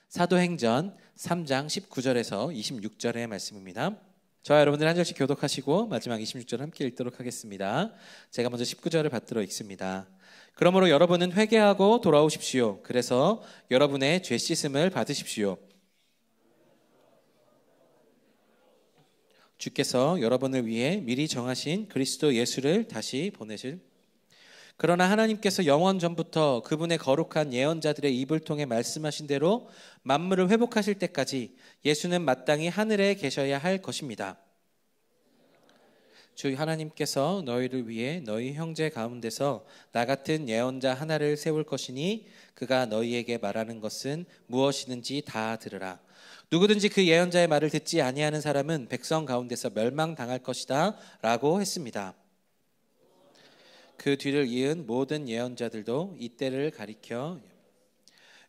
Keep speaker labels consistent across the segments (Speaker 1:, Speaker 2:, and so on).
Speaker 1: 사도행전 3장 19절에서 26절의 말씀입니다. 저와 여러분들 한 절씩 교독하시고 마지막 26절 함께 읽도록 하겠습니다. 제가 먼저 19절을 받들어 읽습니다. 그러므로 여러분은 회개하고 돌아오십시오. 그래서 여러분의 죄 씻음을 받으십시오. 주께서 여러분을 위해 미리 정하신 그리스도 예수를 다시 보내실. 그러나 하나님께서 영원 전부터 그분의 거룩한 예언자들의 입을 통해 말씀하신 대로 만물을 회복하실 때까지 예수는 마땅히 하늘에 계셔야 할 것입니다. 주 하나님께서 너희를 위해 너희 형제 가운데서 나 같은 예언자 하나를 세울 것이니 그가 너희에게 말하는 것은 무엇이든지 다 들으라. 누구든지 그 예언자의 말을 듣지 아니하는 사람은 백성 가운데서 멸망당할 것이다 라고 했습니다. 그 뒤를 이은 모든 예언자들도 이때를 가리켜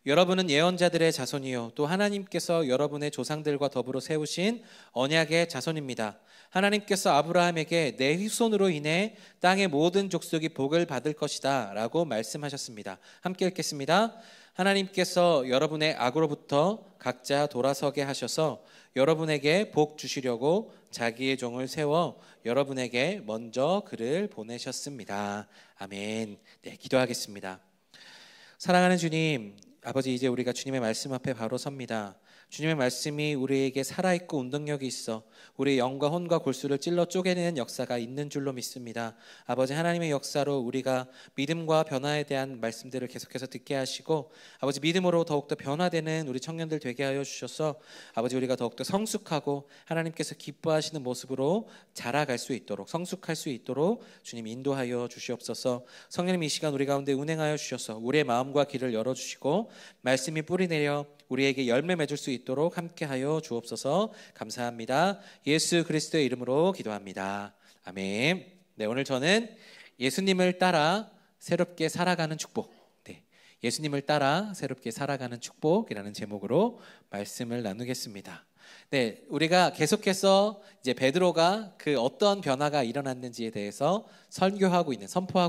Speaker 1: 여러분은 예언자들의 자손이요 또 하나님께서 여러분의 조상들과 더불어 세우신 언약의 자손입니다. 하나님께서 아브라함에게 내 후손으로 인해 땅의 모든 족속이 복을 받을 것이다 라고 말씀하셨습니다. 함께 읽겠습니다. 하나님께서 여러분의 악으로부터 각자 돌아서게 하셔서 여러분에게 복 주시려고 자기의 종을 세워 여러분에게 먼저 그를 보내셨습니다. 아멘. 네, 기도하겠습니다. 사랑하는 주님, 아버지, 이제 우리가 주님의 말씀 앞에 바로 섭니다. 주님의 말씀이 우리에게 살아있고 운동력이 있어 우리의 영과 혼과 골수를 찔러 쪼개내는 역사가 있는 줄로 믿습니다. 아버지, 하나님의 역사로 우리가 믿음과 변화에 대한 말씀들을 계속해서 듣게 하시고 아버지, 믿음으로 더욱더 변화되는 우리 청년들 되게 하여 주셔서 아버지, 우리가 더욱더 성숙하고 하나님께서 기뻐하시는 모습으로 자라갈 수 있도록, 성숙할 수 있도록 주님 인도하여 주시옵소서. 성령님, 이 시간 우리 가운데 운행하여 주셔서 우리의 마음과 길을 열어주시고 말씀이 뿌리내려 우리에게 열매 맺을 수 있도록 함께하여 주옵소서. 감사합니다. 예수 그리스도의 이름으로 기도합니다. 아멘. 네, 오늘 저는 예수님을 따라 새롭게 살아가는 축복, 예수님을 따라 새롭게 살아가는 축복이라는 제목으로 말씀을 나누겠습니다. 네, 우리가 계속해서 이제 베드로가 그 어떤 변화가 일어났는지에 대해서 선포하고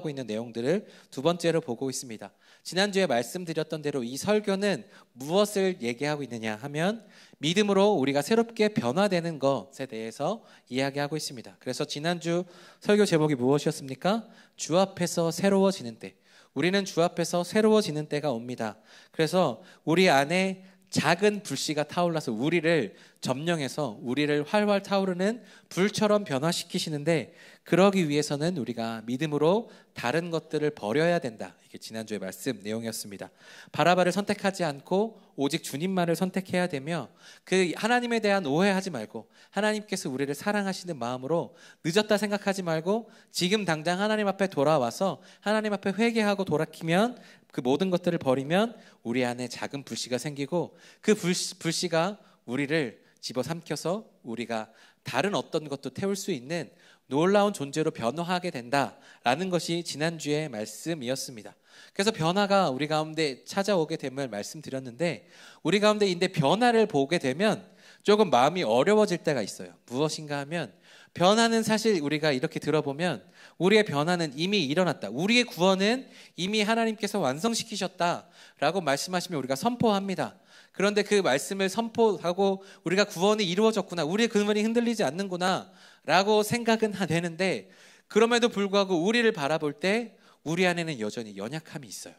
Speaker 1: 있는 내용들을 두 번째로 보고 있습니다. 지난주에 말씀드렸던 대로 이 설교는 무엇을 얘기하고 있느냐 하면 믿음으로 우리가 새롭게 변화되는 것에 대해서 이야기하고 있습니다. 그래서 지난주 설교 제목이 무엇이었습니까? 주 앞에서 새로워지는 때. 우리는 주 앞에서 새로워지는 때가 옵니다. 그래서 우리 안에 작은 불씨가 타올라서 우리를 점령해서 우리를 활활 타오르는 불처럼 변화시키시는데, 그러기 위해서는 우리가 믿음으로 다른 것들을 버려야 된다. 이게 지난주의 말씀 내용이었습니다. 바라바를 선택하지 않고 오직 주님만을 선택해야 되며, 그 하나님에 대한 오해하지 말고 하나님께서 우리를 사랑하시는 마음으로 늦었다 생각하지 말고 지금 당장 하나님 앞에 돌아와서 하나님 앞에 회개하고 돌아키면, 그 모든 것들을 버리면 우리 안에 작은 불씨가 생기고 그 불씨가 우리를 집어삼켜서 우리가 다른 어떤 것도 태울 수 있는 놀라운 존재로 변화하게 된다라는 것이 지난주의 말씀이었습니다. 그래서 변화가 우리 가운데 찾아오게 됨을 말씀드렸는데, 우리 가운데 인데 변화를 보게 되면 조금 마음이 어려워질 때가 있어요. 무엇인가 하면, 변화는 사실 우리가 이렇게 들어보면 우리의 변화는 이미 일어났다, 우리의 구원은 이미 하나님께서 완성시키셨다라고 말씀하시면 우리가 선포합니다. 그런데 그 말씀을 선포하고 우리가 구원이 이루어졌구나, 우리의 근원이 흔들리지 않는구나 라고 생각은 되는데, 그럼에도 불구하고 우리를 바라볼 때 우리 안에는 여전히 연약함이 있어요.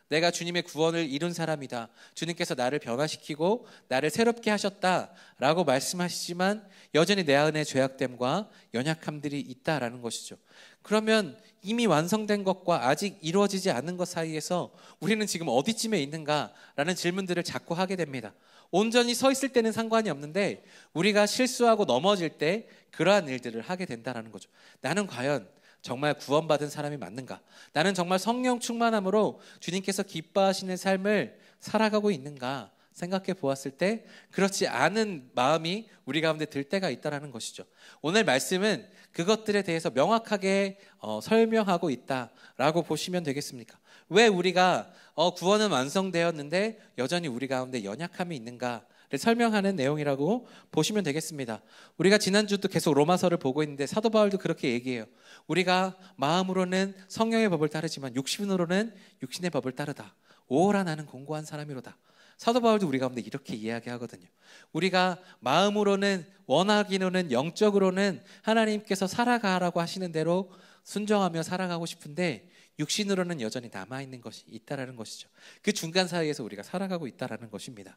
Speaker 1: 내가 주님의 구원을 이룬 사람이다, 주님께서 나를 변화시키고 나를 새롭게 하셨다라고 말씀하시지만 여전히 내 안에 죄악됨과 연약함들이 있다라는 것이죠. 그러면 이미 완성된 것과 아직 이루어지지 않은 것 사이에서 우리는 지금 어디쯤에 있는가라는 질문들을 자꾸 하게 됩니다. 온전히 서 있을 때는 상관이 없는데 우리가 실수하고 넘어질 때 그러한 일들을 하게 된다는 거죠. 나는 과연 정말 구원받은 사람이 맞는가? 나는 정말 성령 충만함으로 주님께서 기뻐하시는 삶을 살아가고 있는가? 생각해 보았을 때 그렇지 않은 마음이 우리 가운데 들 때가 있다는 것이죠. 오늘 말씀은 그것들에 대해서 명확하게 설명하고 있다라고 보시면 되겠습니까? 왜 우리가 구원은 완성되었는데 여전히 우리 가운데 연약함이 있는가? 설명하는 내용이라고 보시면 되겠습니다. 우리가 지난주도 계속 로마서를 보고 있는데 사도 바울도 그렇게 얘기해요. 우리가 마음으로는 성령의 법을 따르지만 육신으로는 육신의 법을 따르다. 오호라 나는 공고한 사람이로다 사도 바울도 우리 가운데 이렇게 이야기하거든요. 우리가 마음으로는 원하기로는 영적으로는 하나님께서 살아가라고 하시는 대로 순종하며 살아가고 싶은데 육신으로는 여전히 남아있는 것이 있다라는 것이죠. 그 중간 사이에서 우리가 살아가고 있다라는 것입니다.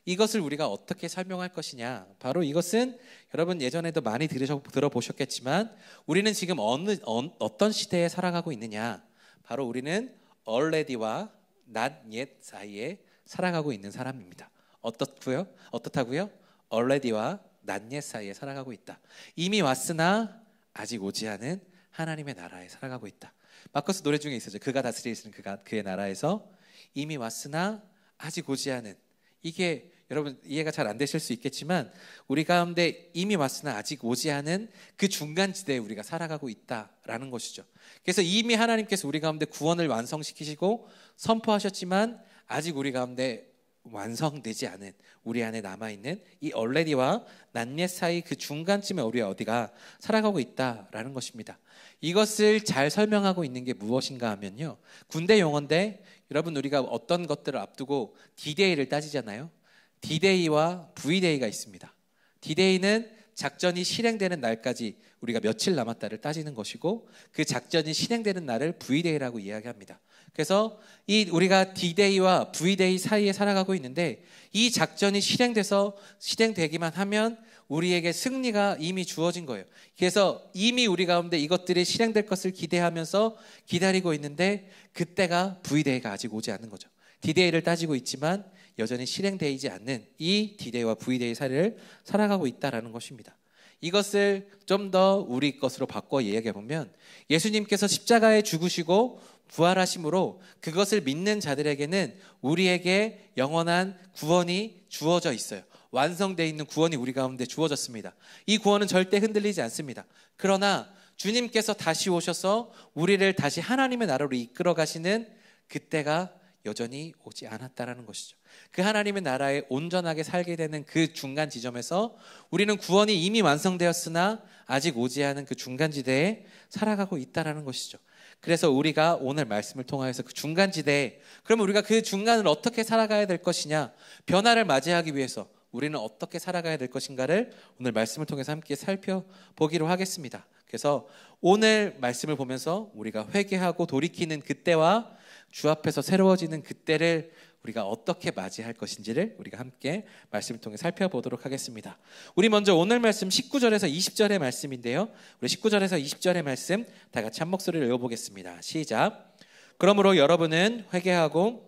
Speaker 1: 이것을 우리가 어떻게 설명할 것이냐, 바로 이것은 여러분 예전에도 많이 들어보셨겠지만 우리는 지금 어떤 시대에 살아가고 있느냐, 바로 우리는 already와 not yet 사이에 살아가고 있는 사람입니다. 어떻다고요? already와 not yet 사이에 살아가고 있다. 이미 왔으나 아직 오지 않은 하나님의 나라에 살아가고 있다. 마커스 노래 중에 있었죠. 그가 다스리시는 그의 나라에서 이미 왔으나 아직 오지 않은, 이게 여러분 이해가 잘 안 되실 수 있겠지만 우리 가운데 이미 왔으나 아직 오지 않은 그 중간지대에 우리가 살아가고 있다라는 것이죠. 그래서 이미 하나님께서 우리 가운데 구원을 완성시키시고 선포하셨지만 아직 우리 가운데 완성되지 않은, 우리 안에 남아있는 이 already와 not yet 사이 그 중간쯤에 우리가 어디가 살아가고 있다라는 것입니다. 이것을 잘 설명하고 있는 게 무엇인가 하면요, 군대 용어인데 여러분 우리가 어떤 것들을 앞두고 D-Day를 따지잖아요. D-Day와 V-Day가 있습니다. D-Day는 작전이 실행되는 날까지 우리가 며칠 남았다를 따지는 것이고, 그 작전이 실행되는 날을 V-Day라고 이야기합니다. 그래서 우리가 D-Day와 V-Day 사이에 살아가고 있는데, 이 작전이 실행되기만 하면 우리에게 승리가 이미 주어진 거예요. 그래서 이미 우리 가운데 이것들이 실행될 것을 기대하면서 기다리고 있는데, 그때가 V-Day가 아직 오지 않는 거죠. D-Day를 따지고 있지만 여전히 실행되지 않는 이 D-Day와 V-Day 사이를 살아가고 있다는 것입니다. 이것을 좀 더 우리 것으로 바꿔 이야기해 보면, 예수님께서 십자가에 죽으시고 부활하심으로 그것을 믿는 자들에게는 우리에게 영원한 구원이 주어져 있어요. 완성되어 있는 구원이 우리 가운데 주어졌습니다. 이 구원은 절대 흔들리지 않습니다. 그러나 주님께서 다시 오셔서 우리를 다시 하나님의 나라로 이끌어 가시는 그때가 여전히 오지 않았다라는 것이죠. 그 하나님의 나라에 온전하게 살게 되는 그 중간 지점에서 우리는 구원이 이미 완성되었으나 아직 오지 않은 그 중간지대에 살아가고 있다라는 것이죠. 그래서 우리가 오늘 말씀을 통하여서 그 중간지대에, 그러면 우리가 그 중간을 어떻게 살아가야 될 것이냐, 변화를 맞이하기 위해서 우리는 어떻게 살아가야 될 것인가를 오늘 말씀을 통해서 함께 살펴보기로 하겠습니다. 그래서 오늘 말씀을 보면서 우리가 회개하고 돌이키는 그때와 주 앞에서 새로워지는 그때를 우리가 어떻게 맞이할 것인지를 우리가 함께 말씀을 통해 살펴보도록 하겠습니다. 우리 먼저 오늘 말씀 19절에서 20절의 말씀인데요, 우리 19절에서 20절의 말씀 다 같이 한 목소리로 읽어보겠습니다. 시작. 그러므로 여러분은 회개하고,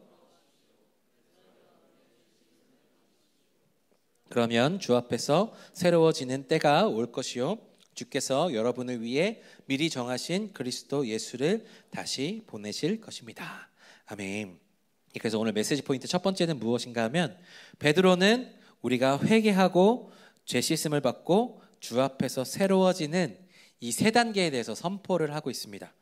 Speaker 1: 그러면 주 앞에서 새로워지는 때가 올 것이요, 주께서 여러분을 위해 미리 정하신 그리스도 예수를 다시 보내실 것입니다. 아멘. 그래서 오늘 메시지 포인트 첫 번째는 무엇인가 하면, 베드로는 우리가 회개하고 죄 씻음을 받고 주 앞에서 새로워지는 이 세 단계에 대해서 선포를 하고 있습니다.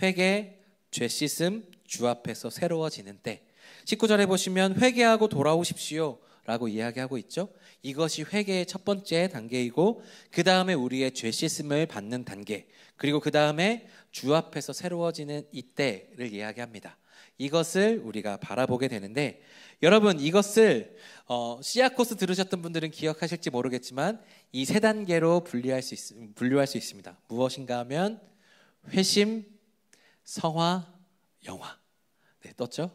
Speaker 1: 회개, 죄 씻음, 주 앞에서 새로워지는 때. 19절에 보시면 회개하고 돌아오십시오 라고 이야기하고 있죠. 이것이 회개의 첫 번째 단계이고, 그 다음에 우리의 죄 씻음을 받는 단계, 그리고 그 다음에 주 앞에서 새로워지는 이때를 이야기합니다. 이것을 우리가 바라보게 되는데, 여러분 이것을 씨앗 코스 들으셨던 분들은 기억하실지 모르겠지만 이 세 단계로 분류할 수 있습니다. 무엇인가 하면 회심, 성화, 영화. 네, 떴죠?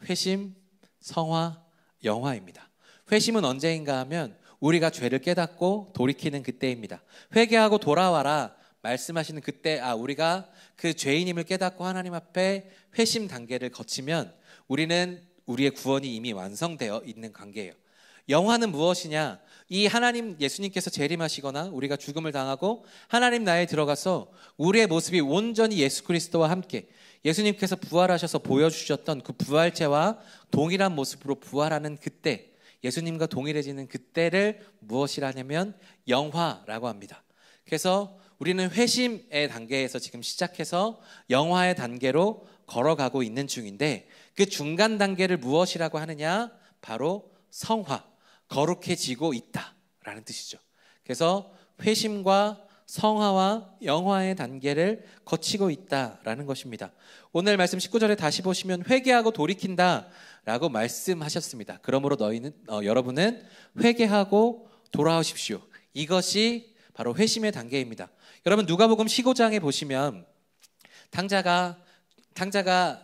Speaker 1: 회심, 성화, 영화입니다. 회심은 언제인가 하면 우리가 죄를 깨닫고 돌이키는 그때입니다. 회개하고 돌아와라 말씀하시는 그때, 우리가 그 죄인임을 깨닫고 하나님 앞에 회심 단계를 거치면 우리는 우리의 구원이 이미 완성되어 있는 관계예요. 영화는 무엇이냐? 이 하나님, 예수님께서 재림하시거나 우리가 죽음을 당하고 하나님 나라에 들어가서 우리의 모습이 온전히 예수 그리스도와 함께, 예수님께서 부활하셔서 보여주셨던 그 부활체와 동일한 모습으로 부활하는 그때, 예수님과 동일해지는 그때를 무엇이라 하냐면 영화라고 합니다. 그래서 우리는 회심의 단계에서 지금 시작해서 영화의 단계로 걸어가고 있는 중인데, 그 중간 단계를 무엇이라고 하느냐? 바로 성화, 거룩해지고 있다라는 뜻이죠. 그래서 회심과 성화와 영화의 단계를 거치고 있다라는 것입니다. 오늘 말씀 19절에 다시 보시면 회개하고 돌이킨다라고 말씀하셨습니다. 그러므로 여러분은 회개하고 돌아오십시오. 이것이 바로 회심의 단계입니다. 여러분 누가복음 15장에 보시면 탕자가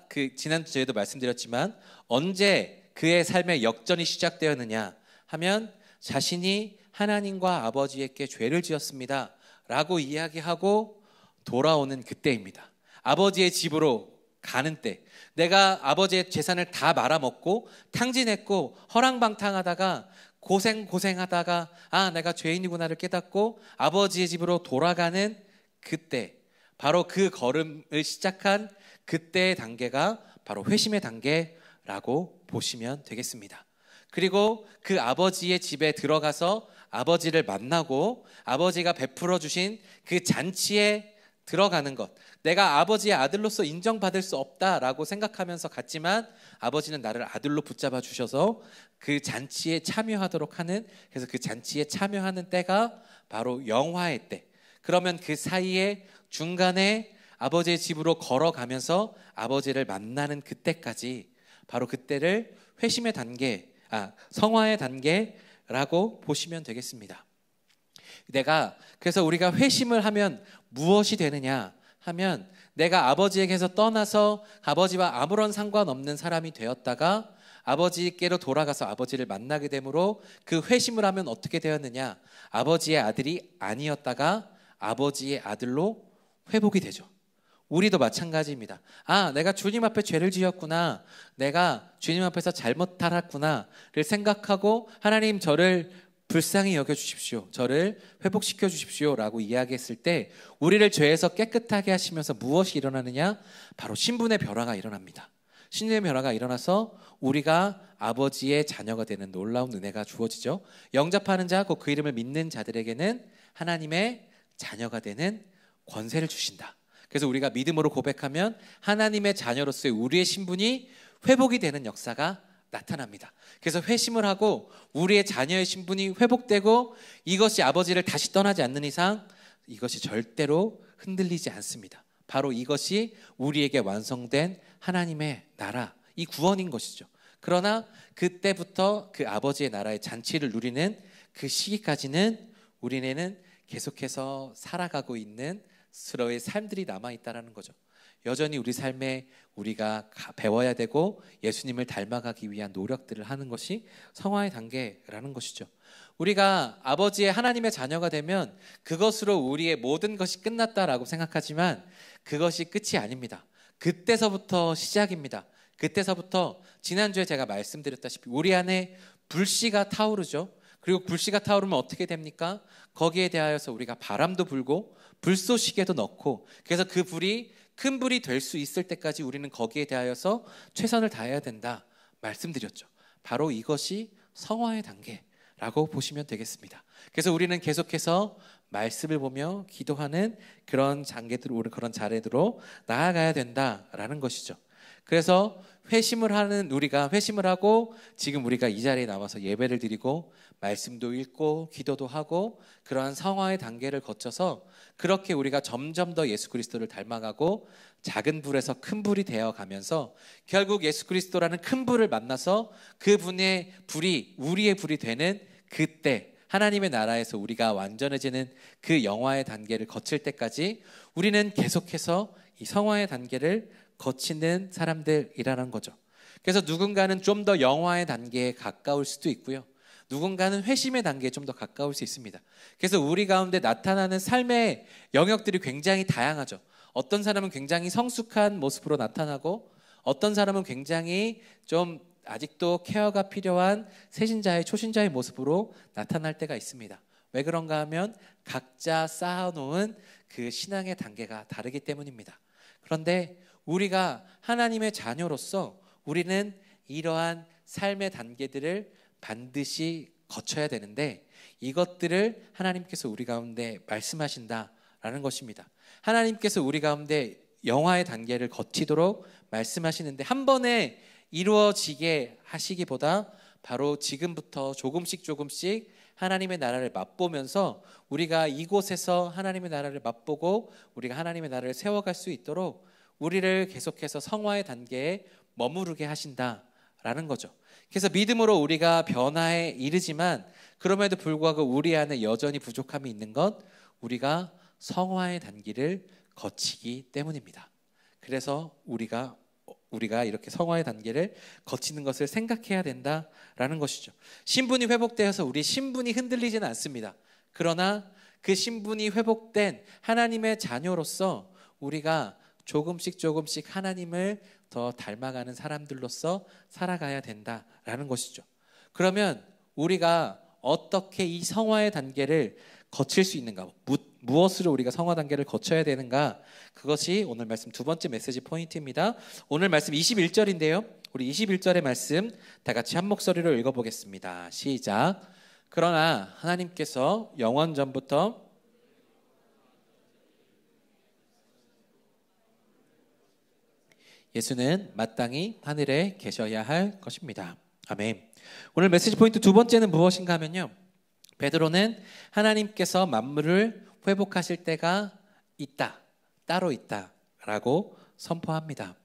Speaker 1: 그 지난주에도 말씀드렸지만 언제 그의 삶의 역전이 시작되었느냐 하면 자신이 하나님과 아버지에게 죄를 지었습니다 라고 이야기하고 돌아오는 그때입니다. 아버지의 집으로 가는 때, 내가 아버지의 재산을 다 말아먹고 탕진했고 허랑방탕하다가 고생하다가 내가 죄인이구나를 깨닫고 아버지의 집으로 돌아가는 그때, 바로 그 걸음을 시작한 그때의 단계가 바로 회심의 단계라고 보시면 되겠습니다. 그리고 그 아버지의 집에 들어가서 아버지를 만나고 아버지가 베풀어 주신 그 잔치에 들어가는 것, 내가 아버지의 아들로서 인정받을 수 없다라고 생각하면서 갔지만 아버지는 나를 아들로 붙잡아 주셔서 그 잔치에 참여하도록 하는, 그래서 그 잔치에 참여하는 때가 바로 영화의 때. 그러면 그 사이에 중간에 아버지의 집으로 걸어가면서 아버지를 만나는 그때까지, 바로 그때를 회심의 단계, 성화의 단계라고 보시면 되겠습니다. 그래서 우리가 회심을 하면 무엇이 되느냐 하면, 내가 아버지에게서 떠나서 아버지와 아무런 상관없는 사람이 되었다가 아버지께로 돌아가서 아버지를 만나게 되므로 그 회심을 하면 어떻게 되었느냐, 아버지의 아들이 아니었다가 아버지의 아들로 회복이 되죠. 우리도 마찬가지입니다. 내가 주님 앞에 죄를 지었구나, 내가 주님 앞에서 잘못 살았구나를 생각하고 하나님 저를 불쌍히 여겨주십시오, 저를 회복시켜 주십시오 라고 이야기했을 때 우리를 죄에서 깨끗하게 하시면서 무엇이 일어나느냐, 바로 신분의 변화가 일어납니다. 신분의 변화가 일어나서 우리가 아버지의 자녀가 되는 놀라운 은혜가 주어지죠. 영접하는 자, 곧 그 이름을 믿는 자들에게는 하나님의 자녀가 되는 권세를 주신다. 그래서 우리가 믿음으로 고백하면 하나님의 자녀로서의 우리의 신분이 회복이 되는 역사가 나타납니다. 그래서 회심을 하고 우리의 자녀의 신분이 회복되고 이것이 아버지를 다시 떠나지 않는 이상 이것이 절대로 흔들리지 않습니다. 바로 이것이 우리에게 완성된 하나님의 나라, 이 구원인 것이죠. 그러나 그때부터 그 아버지의 나라의 잔치를 누리는 그 시기까지는 우리는 계속해서 살아가고 있는 스스로의 삶들이 남아있다는 거죠. 여전히 우리 삶에 우리가 배워야 되고 예수님을 닮아가기 위한 노력들을 하는 것이 성화의 단계라는 것이죠. 우리가 아버지의 하나님의 자녀가 되면 그것으로 우리의 모든 것이 끝났다라고 생각하지만 그것이 끝이 아닙니다. 그때서부터 시작입니다. 그때서부터 지난주에 제가 말씀드렸다시피 우리 안에 불씨가 타오르죠. 그리고 불씨가 타오르면 어떻게 됩니까? 거기에 대하여서 우리가 바람도 불고 불쏘시개도 넣고, 그래서 그 불이 큰 불이 될 수 있을 때까지 우리는 거기에 대하여서 최선을 다해야 된다 말씀드렸죠. 바로 이것이 성화의 단계라고 보시면 되겠습니다. 그래서 우리는 계속해서 말씀을 보며 기도하는 그런 자리로 나아가야 된다라는 것이죠. 그래서 우리가 회심을 하고 지금 우리가 이 자리에 나와서 예배를 드리고 말씀도 읽고 기도도 하고 그러한 성화의 단계를 거쳐서 그렇게 우리가 점점 더 예수 그리스도를 닮아가고 작은 불에서 큰 불이 되어 가면서 결국 예수 그리스도라는 큰 불을 만나서 그분의 불이 우리의 불이 되는 그때, 하나님의 나라에서 우리가 완전해지는 그 영화의 단계를 거칠 때까지 우리는 계속해서 이 성화의 단계를 거치는 사람들이라는 거죠. 그래서 누군가는 좀 더 영화의 단계에 가까울 수도 있고요, 누군가는 회심의 단계에 좀 더 가까울 수 있습니다. 그래서 우리 가운데 나타나는 삶의 영역들이 굉장히 다양하죠. 어떤 사람은 굉장히 성숙한 모습으로 나타나고 어떤 사람은 굉장히 좀 아직도 케어가 필요한 초신자의 모습으로 나타날 때가 있습니다. 왜 그런가 하면 각자 쌓아놓은 그 신앙의 단계가 다르기 때문입니다. 그런데 우리가 하나님의 자녀로서 우리는 이러한 삶의 단계들을 반드시 거쳐야 되는데 이것들을 하나님께서 우리 가운데 말씀하신다라는 것입니다. 하나님께서 우리 가운데 영화의 단계를 거치도록 말씀하시는데 한 번에 이루어지게 하시기보다 바로 지금부터 조금씩 하나님의 나라를 맛보면서 우리가 이곳에서 하나님의 나라를 맛보고 우리가 하나님의 나라를 세워갈 수 있도록 우리를 계속해서 성화의 단계에 머무르게 하신다라는 거죠. 그래서 믿음으로 우리가 변화에 이르지만 그럼에도 불구하고 우리 안에 여전히 부족함이 있는 것, 우리가 성화의 단계를 거치기 때문입니다. 그래서 우리가 이렇게 성화의 단계를 거치는 것을 생각해야 된다라는 것이죠. 신분이 회복되어서 우리 신분이 흔들리지는 않습니다. 그러나 그 신분이 회복된 하나님의 자녀로서 우리가 조금씩 하나님을 더 닮아가는 사람들로서 살아가야 된다라는 것이죠. 그러면 우리가 어떻게 이 성화의 단계를 거칠 수 있는가? 무엇으로 우리가 성화 단계를 거쳐야 되는가? 그것이 오늘 말씀 두 번째 메시지 포인트입니다. 오늘 말씀 21절인데요. 우리 21절의 말씀 다 같이 한 목소리로 읽어보겠습니다. 시작. 그러나 하나님께서 영원 전부터 예수는 마땅히 하늘에 계셔야 할 것입니다. 아멘. 오늘 메시지 포인트 두 번째는 무엇인가 하면요. 베드로는 하나님께서 만물을 회복하실 때가 있다, 따로 있다라고 선포합니다.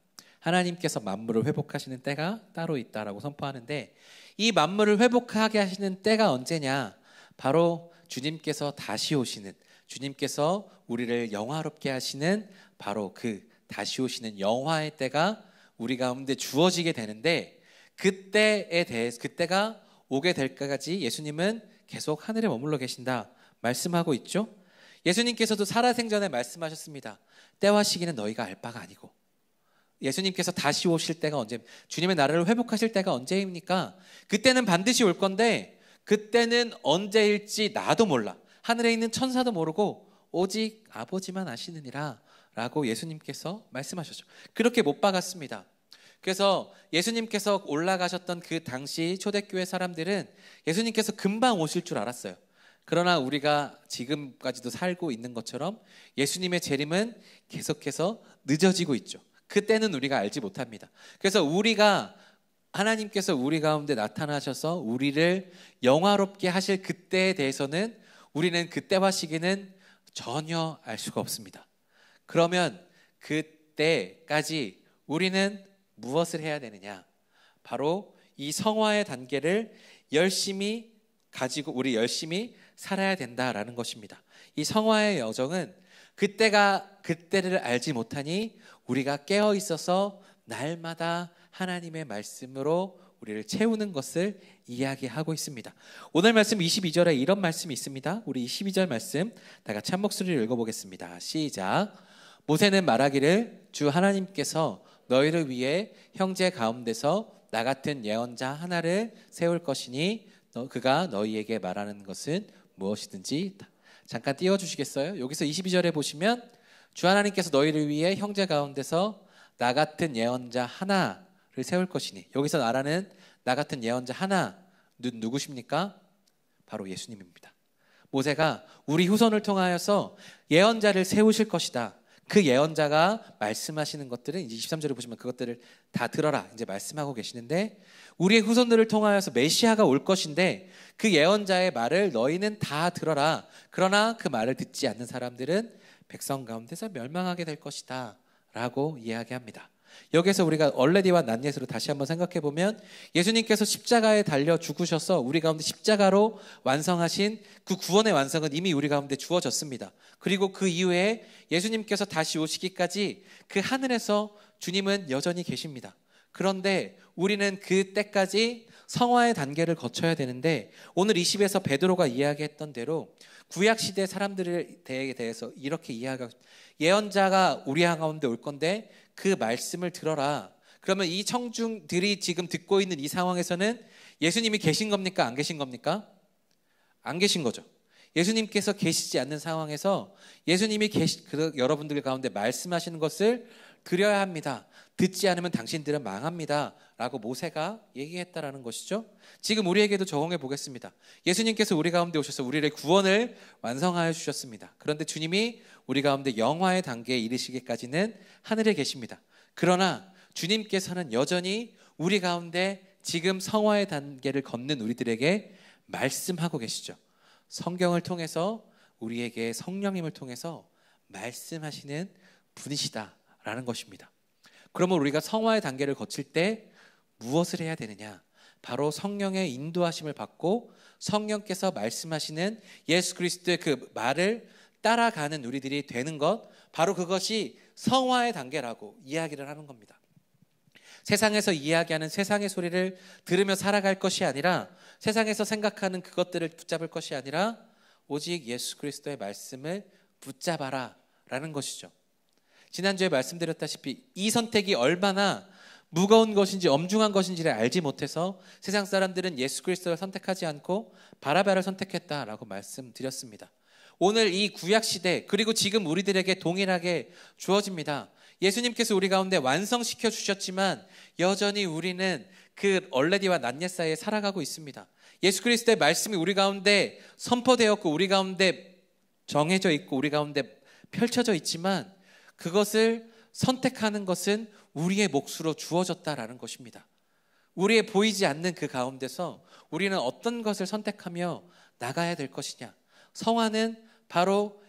Speaker 1: 하나님께서 만물을 회복하시는 때가 따로 있다라고 선포하는데 이 만물을 회복하게 하시는 때가 언제냐? 바로 주님께서 다시 오시는, 주님께서 우리를 영화롭게 하시는 바로 그 다시 오시는 영화의 때가 우리 가운데 주어지게 되는데 그때가 오게 될 때까지 예수님은 계속 하늘에 머물러 계신다 말씀하고 있죠. 예수님께서도 살아생전에 말씀하셨습니다. 때와 시기는 너희가 알 바가 아니고, 예수님께서 다시 오실 때가 언제, 주님의 나라를 회복하실 때가 언제입니까? 그때는 반드시 올 건데 그때는 언제일지 나도 몰라, 하늘에 있는 천사도 모르고 오직 아버지만 아시느니라 라고 예수님께서 말씀하셨죠. 그렇게 못 박았습니다. 그래서 예수님께서 올라가셨던 그 당시 초대교회 사람들은 예수님께서 금방 오실 줄 알았어요. 그러나 우리가 지금까지도 살고 있는 것처럼 예수님의 재림은 계속해서 늦어지고 있죠. 그때는 우리가 알지 못합니다. 그래서 하나님께서 우리 가운데 나타나셔서 우리를 영화롭게 하실 그때에 대해서는 우리는 그때와 시기는 전혀 알 수가 없습니다. 그러면 그때까지 우리는 무엇을 해야 되느냐? 바로 이 성화의 단계를 열심히 가지고 우리 열심히 살아야 된다라는 것입니다. 이 성화의 여정은 그때를 알지 못하니 우리가 깨어 있어서 날마다 하나님의 말씀으로 우리를 채우는 것을 이야기하고 있습니다. 오늘 말씀 22절에 이런 말씀이 있습니다. 우리 22절 말씀 다 같이 한 목소리를 읽어보겠습니다. 시작. 모세는 말하기를 주 하나님께서 너희를 위해 형제 가운데서 나 같은 예언자 하나를 세울 것이니 그가 너희에게 말하는 것은 무엇이든지. 잠깐 띄워주시겠어요? 여기서 22절에 보시면 주 하나님께서 너희를 위해 형제 가운데서 나 같은 예언자 하나를 세울 것이니, 여기서 말하는 나 같은 예언자 하나 누구십니까? 바로 예수님입니다. 모세가 우리 후손을 통하여서 예언자를 세우실 것이다. 그 예언자가 말씀하시는 것들은 이제 23절에 보시면 그것들을 다 들어라 이제 말씀하고 계시는데, 우리의 후손들을 통하여서 메시아가 올 것인데 그 예언자의 말을 너희는 다 들어라. 그러나 그 말을 듣지 않는 사람들은 백성 가운데서 멸망하게 될 것이다 라고 이야기합니다. 여기서 우리가 얼레디와 낫옛으로 다시 한번 생각해 보면 예수님께서 십자가에 달려 죽으셔서 우리 가운데 십자가로 완성하신 그 구원의 완성은 이미 우리 가운데 주어졌습니다. 그리고 그 이후에 예수님께서 다시 오시기까지 그 하늘에서 주님은 여전히 계십니다. 그런데 우리는 그 때까지 성화의 단계를 거쳐야 되는데, 오늘 20에서 베드로가 이야기했던 대로 구약시대 사람들에 대해서 이렇게 이야기하고, 예언자가 우리 가운데 올 건데 그 말씀을 들어라. 그러면 이 청중들이 지금 듣고 있는 이 상황에서는 예수님이 계신 겁니까? 안 계신 겁니까? 안 계신 거죠. 예수님께서 계시지 않는 상황에서 예수님이 여러분들 가운데 말씀하시는 것을 드려야 합니다. 듣지 않으면 당신들은 망합니다 라고 모세가 얘기했다라는 것이죠. 지금 우리에게도 적용해 보겠습니다. 예수님께서 우리 가운데 오셔서 우리의 구원을 완성하여 주셨습니다. 그런데 주님이 우리 가운데 영화의 단계에 이르시기까지는 하늘에 계십니다. 그러나 주님께서는 여전히 우리 가운데 지금 성화의 단계를 걷는 우리들에게 말씀하고 계시죠. 성경을 통해서 우리에게 성령님을 통해서 말씀하시는 분이시다라는 것입니다. 그러면 우리가 성화의 단계를 거칠 때 무엇을 해야 되느냐? 바로 성령의 인도하심을 받고 성령께서 말씀하시는 예수 그리스도의 그 말을 따라가는 우리들이 되는 것, 바로 그것이 성화의 단계라고 이야기를 하는 겁니다. 세상에서 이야기하는 세상의 소리를 들으며 살아갈 것이 아니라, 세상에서 생각하는 그것들을 붙잡을 것이 아니라 오직 예수 그리스도의 말씀을 붙잡아라 라는 것이죠. 지난주에 말씀드렸다시피 이 선택이 얼마나 무거운 것인지 엄중한 것인지를 알지 못해서 세상 사람들은 예수 그리스도를 선택하지 않고 바라바를 선택했다라고 말씀드렸습니다. 오늘 이 구약 시대, 그리고 지금 우리들에게 동일하게 주어집니다. 예수님께서 우리 가운데 완성시켜 주셨지만 여전히 우리는 그 얼레디와 낫옛 사이에 살아가고 있습니다. 예수 그리스도의 말씀이 우리 가운데 선포되었고 우리 가운데 정해져 있고 우리 가운데 펼쳐져 있지만 그것을 선택하는 것은 우리의 몫으로 주어졌다라는 것입니다. 우리의 보이지 않는 그 가운데서 우리는 어떤 것을 선택하며 나가야 될 것이냐. 성화는 바로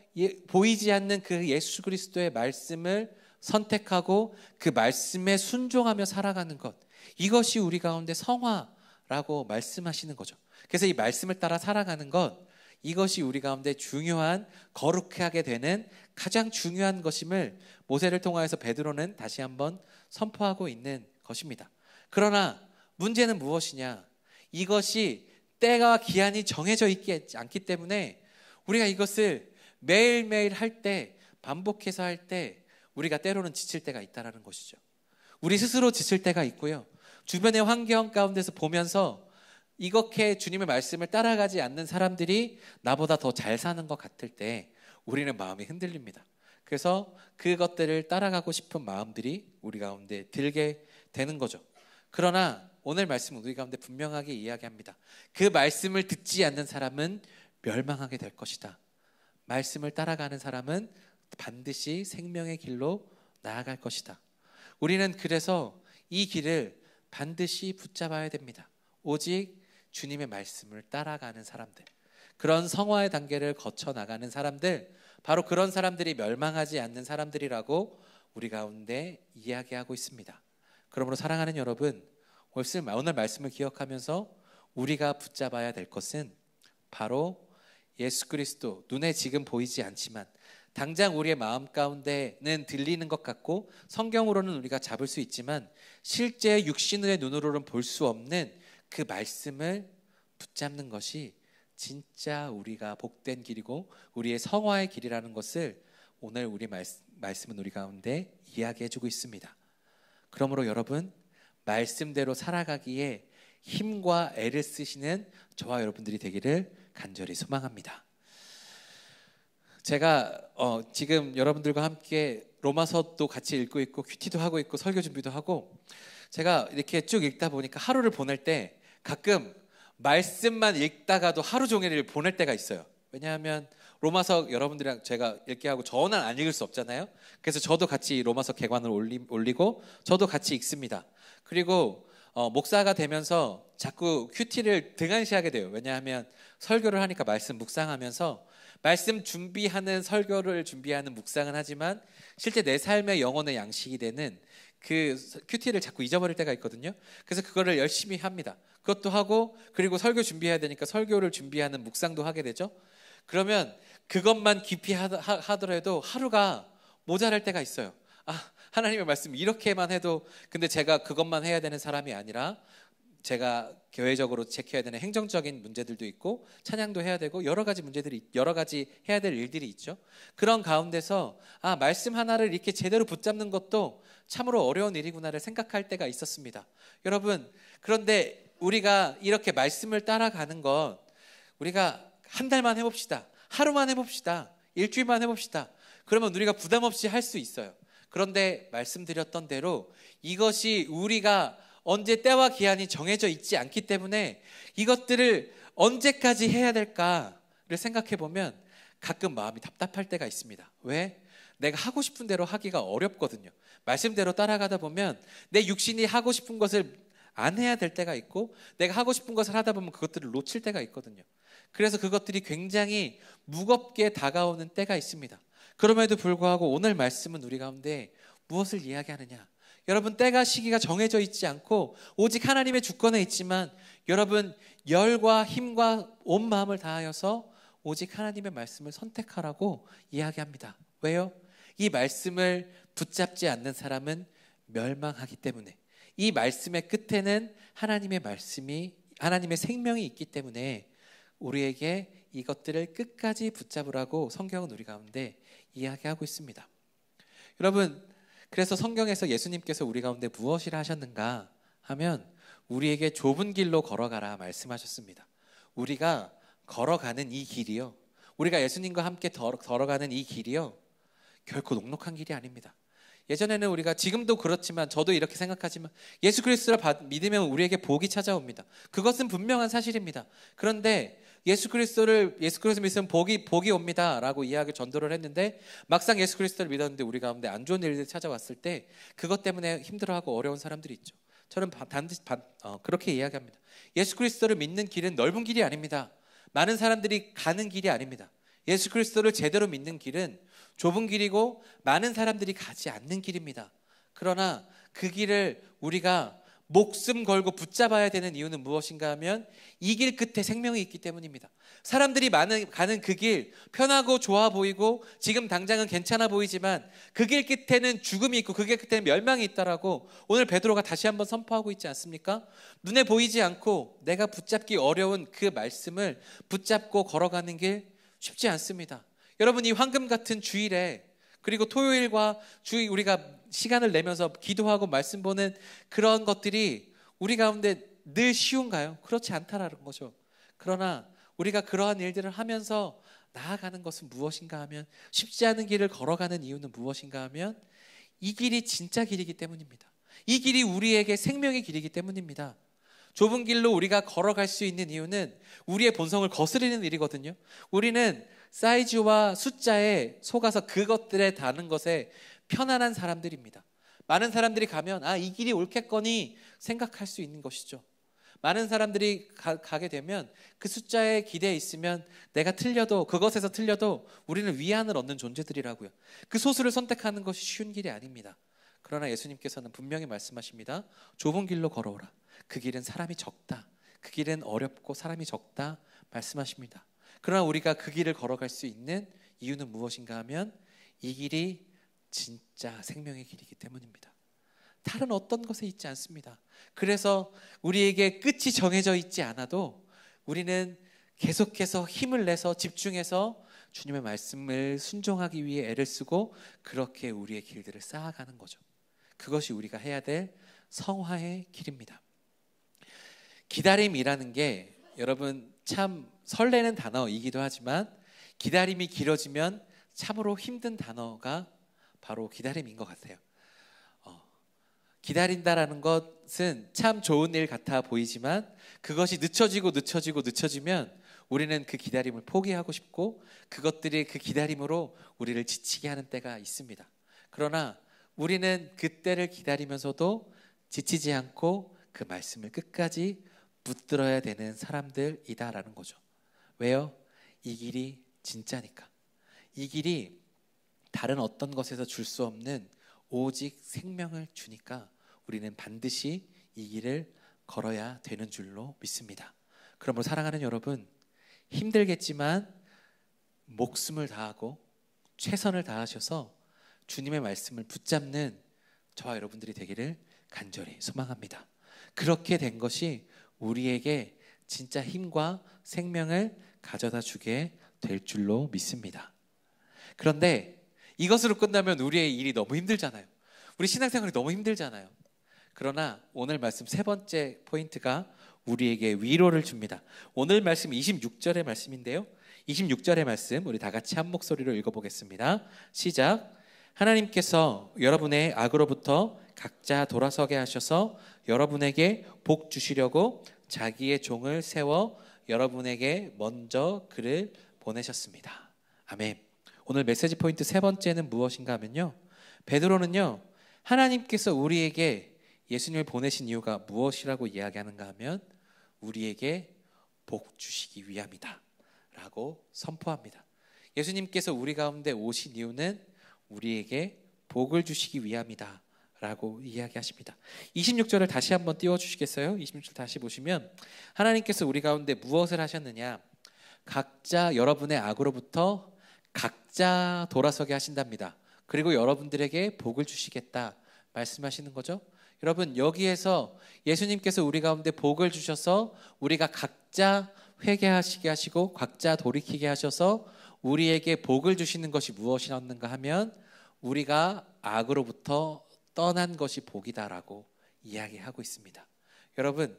Speaker 1: 보이지 않는 그 예수 그리스도의 말씀을 선택하고 그 말씀에 순종하며 살아가는 것, 이것이 우리 가운데 성화라고 말씀하시는 거죠. 그래서 이 말씀을 따라 살아가는 것, 이것이 우리 가운데 중요한, 거룩하게 되는 가장 중요한 것임을 모세를 통하여서 베드로는 다시 한번 선포하고 있는 것입니다. 그러나 문제는 무엇이냐? 이것이 때가 기한이 정해져 있지 않기 때문에 우리가 이것을 매일매일 할 때, 반복해서 할 때 우리가 때로는 지칠 때가 있다는 것이죠. 우리 스스로 지칠 때가 있고요. 주변의 환경 가운데서 보면서 이렇게 주님의 말씀을 따라가지 않는 사람들이 나보다 더 잘 사는 것 같을 때 우리는 마음이 흔들립니다. 그래서 그것들을 따라가고 싶은 마음들이 우리 가운데 들게 되는 거죠. 그러나 오늘 말씀은 우리 가운데 분명하게 이야기합니다. 그 말씀을 듣지 않는 사람은 멸망하게 될 것이다. 말씀을 따라가는 사람은 반드시 생명의 길로 나아갈 것이다. 우리는 그래서 이 길을 반드시 붙잡아야 됩니다. 오직 주님의 말씀을 따라가는 사람들, 그런 성화의 단계를 거쳐 나가는 사람들, 바로 그런 사람들이 멸망하지 않는 사람들이라고 우리 가운데 이야기하고 있습니다. 그러므로 사랑하는 여러분, 오늘 말씀을 기억하면서 우리가 붙잡아야 될 것은 바로 예수 그리스도, 눈에 지금 보이지 않지만 당장 우리의 마음 가운데는 들리는 것 같고 성경으로는 우리가 잡을 수 있지만 실제 육신의 눈으로는 볼 수 없는 그 말씀을 붙잡는 것이 진짜 우리가 복된 길이고 우리의 성화의 길이라는 것을 오늘 우리 말씀은 우리 가운데 이야기해주고 있습니다. 그러므로 여러분, 말씀대로 살아가기에 힘과 애를 쓰시는 저와 여러분들이 되기를 간절히 소망합니다. 제가 지금 여러분들과 함께 로마서도 같이 읽고 있고 큐티도 하고 있고 설교 준비도 하고, 제가 이렇게 쭉 읽다 보니까 하루를 보낼 때 가끔 말씀만 읽다가도 하루 종일을 보낼 때가 있어요. 왜냐하면 로마서 여러분들이랑 제가 읽게 하고 저는 안 읽을 수 없잖아요. 그래서 저도 같이 로마서 개관을 올리고 저도 같이 읽습니다. 그리고 목사가 되면서 자꾸 큐티를 등한시하게 돼요. 왜냐하면 설교를 하니까 말씀 묵상하면서 말씀 준비하는, 설교를 준비하는 묵상은 하지만 실제 내 삶의 영혼의 양식이 되는 그 큐티를 자꾸 잊어버릴 때가 있거든요. 그래서 그거를 열심히 합니다. 그것도 하고, 그리고 설교 준비해야 되니까 설교를 준비하는 묵상도 하게 되죠. 그러면 그것만 깊이 하더라도 하루가 모자랄 때가 있어요. 하나님의 말씀 이렇게만 해도, 근데 제가 그것만 해야 되는 사람이 아니라 제가 교회적으로 체크해야 되는 행정적인 문제들도 있고 찬양도 해야 되고 여러 가지 해야 될 일들이 있죠. 그런 가운데서 말씀 하나를 이렇게 제대로 붙잡는 것도 참으로 어려운 일이구나를 생각할 때가 있었습니다. 여러분, 그런데 우리가 이렇게 말씀을 따라가는 건 우리가 한 달만 해봅시다. 하루만 해봅시다. 일주일만 해봅시다. 그러면 우리가 부담 없이 할 수 있어요. 그런데 말씀드렸던 대로 이것이 우리가 언제 때와 기한이 정해져 있지 않기 때문에 이것들을 언제까지 해야 될까를 생각해 보면 가끔 마음이 답답할 때가 있습니다. 왜? 내가 하고 싶은 대로 하기가 어렵거든요. 말씀대로 따라가다 보면 내 육신이 하고 싶은 것을 안 해야 될 때가 있고 내가 하고 싶은 것을 하다 보면 그것들을 놓칠 때가 있거든요. 그래서 그것들이 굉장히 무겁게 다가오는 때가 있습니다. 그럼에도 불구하고 오늘 말씀은 우리 가운데 무엇을 이야기하느냐? 여러분, 때가 시기가 정해져 있지 않고 오직 하나님의 주권에 있지만 여러분 열과 힘과 온 마음을 다하여서 오직 하나님의 말씀을 선택하라고 이야기합니다. 왜요? 이 말씀을 붙잡지 않는 사람은 멸망하기 때문에, 이 말씀의 끝에는 하나님의 말씀이, 하나님의 생명이 있기 때문에 우리에게 이것들을 끝까지 붙잡으라고 성경은 우리 가운데 이야기하고 있습니다. 여러분, 그래서 성경에서 예수님께서 우리 가운데 무엇이라 하셨는가 하면 우리에게 좁은 길로 걸어가라 말씀하셨습니다. 우리가 걸어가는 이 길이요, 우리가 예수님과 함께 걸어가는 이 길이요, 결코 녹록한 길이 아닙니다. 예전에는 우리가, 지금도 그렇지만 저도 이렇게 생각하지만 예수 그리스도를 믿으면 우리에게 복이 찾아옵니다. 그것은 분명한 사실입니다. 그런데 예수 그리스도를 믿으면 복이 옵니다 라고 이야기 전도를 했는데 막상 예수 그리스도를 믿었는데 우리 가운데 안 좋은 일들이 찾아왔을 때 그것 때문에 힘들어하고 어려운 사람들이 있죠. 저는 그렇게 이야기합니다. 예수 그리스도를 믿는 길은 넓은 길이 아닙니다. 많은 사람들이 가는 길이 아닙니다. 예수 그리스도를 제대로 믿는 길은 좁은 길이고 많은 사람들이 가지 않는 길입니다. 그러나 그 길을 우리가 목숨 걸고 붙잡아야 되는 이유는 무엇인가 하면 이 길 끝에 생명이 있기 때문입니다. 사람들이 가는 그 길, 편하고 좋아 보이고 지금 당장은 괜찮아 보이지만 그 길 끝에는 죽음이 있고 그 길 끝에는 멸망이 있다라고 오늘 베드로가 다시 한번 선포하고 있지 않습니까? 눈에 보이지 않고 내가 붙잡기 어려운 그 말씀을 붙잡고 걸어가는 길 쉽지 않습니다. 여러분, 이 황금 같은 주일에, 그리고 토요일과 주일 우리가 시간을 내면서 기도하고 말씀 보는 그런 것들이 우리 가운데 늘 쉬운가요? 그렇지 않다라는 거죠. 그러나 우리가 그러한 일들을 하면서 나아가는 것은 무엇인가 하면, 쉽지 않은 길을 걸어가는 이유는 무엇인가 하면 이 길이 진짜 길이기 때문입니다. 이 길이 우리에게 생명의 길이기 때문입니다. 좁은 길로 우리가 걸어갈 수 있는 이유는 우리의 본성을 거스르는 일이거든요. 우리는 사이즈와 숫자에 속아서 그것들에 다는 것에 편안한 사람들입니다. 많은 사람들이 가면 이 길이 옳겠거니 생각할 수 있는 것이죠. 많은 사람들이 가게 되면 그 숫자에 기대에 있으면 내가 틀려도, 그것에서 틀려도 우리는 위안을 얻는 존재들이라고요. 그 소수를 선택하는 것이 쉬운 길이 아닙니다. 그러나 예수님께서는 분명히 말씀하십니다. 좁은 길로 걸어오라. 그 길은 사람이 적다. 그 길은 어렵고 사람이 적다 말씀하십니다. 그러나 우리가 그 길을 걸어갈 수 있는 이유는 무엇인가 하면 이 길이 진짜 생명의 길이기 때문입니다. 다른 어떤 것에 있지 않습니다. 그래서 우리에게 끝이 정해져 있지 않아도 우리는 계속해서 힘을 내서 집중해서 주님의 말씀을 순종하기 위해 애를 쓰고 그렇게 우리의 길들을 쌓아가는 거죠. 그것이 우리가 해야 될 성화의 길입니다. 기다림이라는 게 여러분 참 설레는 단어이기도 하지만 기다림이 길어지면 참으로 힘든 단어가 바로 기다림인 것 같아요. 기다린다라는 것은 참 좋은 일 같아 보이지만 그것이 늦춰지면 우리는 그 기다림을 포기하고 싶고 그것들이 그 기다림으로 우리를 지치게 하는 때가 있습니다. 그러나 우리는 그 때를 기다리면서도 지치지 않고 그 말씀을 끝까지 붙들어야 되는 사람들이다라는 거죠. 왜요? 이 길이 진짜니까. 이 길이 다른 어떤 것에서 줄 수 없는 오직 생명을 주니까 우리는 반드시 이 길을 걸어야 되는 줄로 믿습니다. 그러므로 사랑하는 여러분, 힘들겠지만 목숨을 다하고 최선을 다하셔서 주님의 말씀을 붙잡는 저와 여러분들이 되기를 간절히 소망합니다. 그렇게 된 것이 우리에게 진짜 힘과 생명을 가져다 주게 될 줄로 믿습니다. 그런데 이것으로 끝나면 우리의 일이 너무 힘들잖아요. 우리 신앙생활이 너무 힘들잖아요. 그러나 오늘 말씀 세 번째 포인트가 우리에게 위로를 줍니다. 오늘 말씀 26절의 말씀인데요. 26절의 말씀 우리 다 같이 한 목소리로 읽어보겠습니다. 시작. 하나님께서 여러분의 악으로부터 각자 돌아서게 하셔서 여러분에게 복 주시려고 자기의 종을 세워 여러분에게 먼저 그를 보내셨습니다. 아멘. 오늘 메시지 포인트 세 번째는 무엇인가 하면요, 베드로는요 하나님께서 우리에게 예수님을 보내신 이유가 무엇이라고 이야기하는가 하면 우리에게 복 주시기 위함이다 라고 선포합니다. 예수님께서 우리 가운데 오신 이유는 우리에게 복을 주시기 위함이다 라고 이야기하십니다. 26절을 다시 한번 띄워주시겠어요? 26절 다시 보시면 하나님께서 우리 가운데 무엇을 하셨느냐, 각자 여러분의 악으로부터 각자 돌아서게 하신답니다. 그리고 여러분들에게 복을 주시겠다 말씀하시는 거죠. 여러분, 여기에서 예수님께서 우리 가운데 복을 주셔서 우리가 각자 회개하시게 하시고 각자 돌이키게 하셔서 우리에게 복을 주시는 것이 무엇이었는가 하면 우리가 악으로부터 떠난 것이 복이다라고 이야기하고 있습니다. 여러분,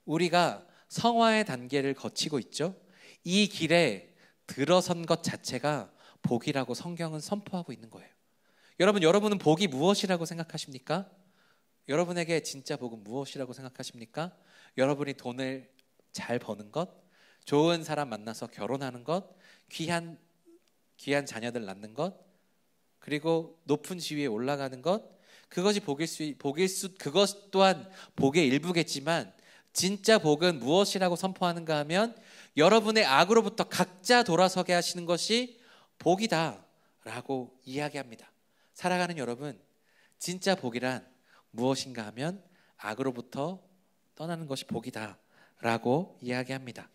Speaker 1: 우리가 성화의 단계를 거치고 있죠. 이 길에 들어선 것 자체가 복이라고 성경은 선포하고 있는 거예요. 여러분은 복이 무엇이라고 생각하십니까? 여러분에게 진짜 복은 무엇이라고 생각하십니까? 여러분이 돈을 잘 버는 것, 좋은 사람 만나서 결혼하는 것, 귀한 자녀들 낳는 것, 그리고 높은 지위에 올라가는 것, 그것이 그것 또한 복의 일부겠지만 진짜 복은 무엇이라고 선포하는가 하면 여러분의 악으로부터 각자 돌아서게 하시는 것이 복이다라고 이야기합니다. 살아가는 여러분, 진짜 복이란 무엇인가 하면 악으로부터 떠나는 것이 복이다라고 이야기합니다.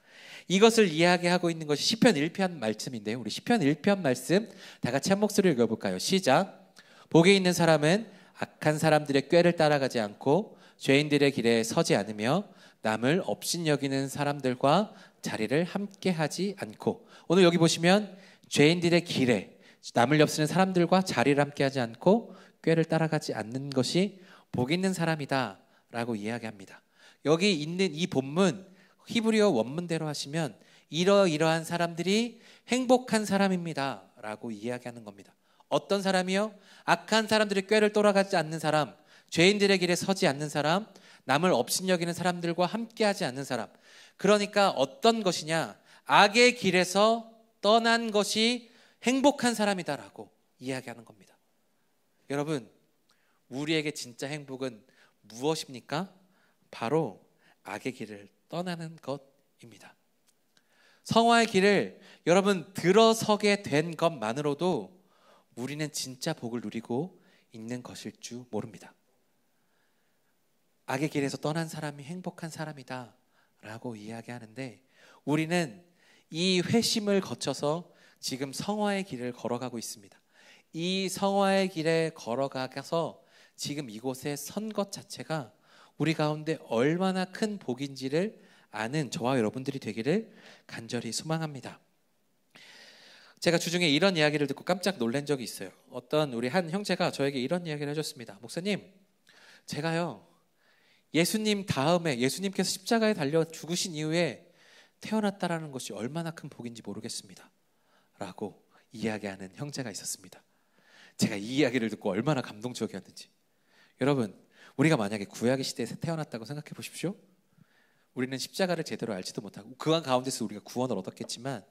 Speaker 1: 이것을 이야기하고 있는 것이 시편 1편 말씀인데요. 우리 시편 1편 말씀 다 같이 한 목소리로 읽어볼까요? 시작. 복이 있는 사람은 악한 사람들의 꾀를 따라가지 않고 죄인들의 길에 서지 않으며 남을 업신여기는 사람들과 자리를 함께하지 않고, 오늘 여기 보시면 죄인들의 길에 남을 엽쓰는 사람들과 자리를 함께하지 않고 꾀를 따라가지 않는 것이 복 있는 사람이다 라고 이야기합니다. 여기 있는 이 본문 히브리어 원문대로 하시면 이러이러한 사람들이 행복한 사람입니다 라고 이야기하는 겁니다. 어떤 사람이요? 악한 사람들의 꾀를 따라가지 않는 사람, 죄인들의 길에 서지 않는 사람, 남을 업신여기는 사람들과 함께하지 않는 사람. 그러니까 어떤 것이냐? 악의 길에서 떠난 것이 행복한 사람이다라고 이야기하는 겁니다. 여러분, 우리에게 진짜 행복은 무엇입니까? 바로 악의 길을 떠나는 것입니다. 성화의 길을 여러분 들어서게 된 것만으로도 우리는 진짜 복을 누리고 있는 것일 줄 모릅니다. 악의 길에서 떠난 사람이 행복한 사람이다 라고 이야기하는데, 우리는 이 회심을 거쳐서 지금 성화의 길을 걸어가고 있습니다. 이 성화의 길에 걸어가서 지금 이곳에 선 것 자체가 우리 가운데 얼마나 큰 복인지를 아는 저와 여러분들이 되기를 간절히 소망합니다. 제가 주중에 이런 이야기를 듣고 깜짝 놀란 적이 있어요. 어떤 우리 한 형제가 저에게 이런 이야기를 해줬습니다. 목사님, 제가요 예수님 다음에 예수님께서 십자가에 달려 죽으신 이후에 태어났다라는 것이 얼마나 큰 복인지 모르겠습니다 라고 이야기하는 형제가 있었습니다. 제가 이 이야기를 듣고 얼마나 감동적이었는지. 여러분, 우리가 만약에 구약의 시대에서 태어났다고 생각해 보십시오. 우리는 십자가를 제대로 알지도 못하고 그 가운데서 우리가 구원을 얻었겠지만